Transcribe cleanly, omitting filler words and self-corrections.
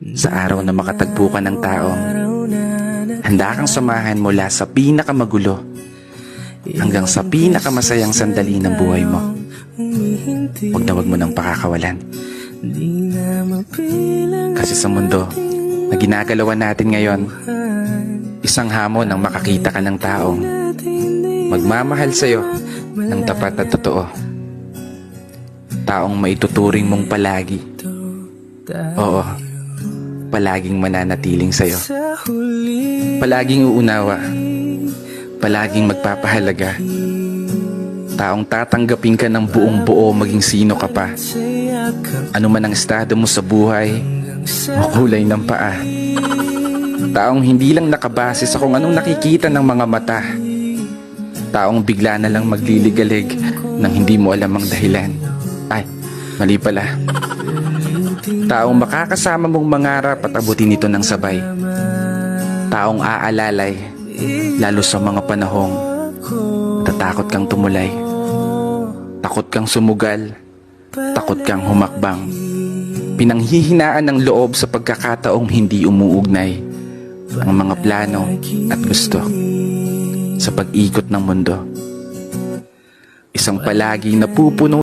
Sa araw na makatagpo ka ng taong handa kang samahan mula sa pinakamagulo hanggang sa pinakamasayang sandali ng buhay mo. Huwag mo nang pakakawalan. Kasi sa mundo na ginagalawan natin ngayon, isang hamon ang makakita ka ng taong magmamahal sa'yo ng tapat at totoo. Taong maituturing mong palagi. Oo, palaging mananatiling sa'yo. Palaging uunawa. Palaging magpapahalaga. Taong tatanggapin ka ng buong buo maging sino ka pa. Ano man ang estado mo sa buhay o kulay ng paa. Taong hindi lang nakabase sa kung anong nakikita ng mga mata. Taong bigla na lang magliligalig nang hindi mo alam ang dahilan. Ay, mali pala. Taong makakasama mong mangarap at abutin ito ng sabay. Taong aalalay, lalo sa mga panahong natatakot kang tumulay. Takot kang sumugal, takot kang humakbang. Pinanghihinaan ng loob sa pagkakataong hindi umuugnay ang mga plano at gusto sa pag-ikot ng mundo. Isang palaging napupuno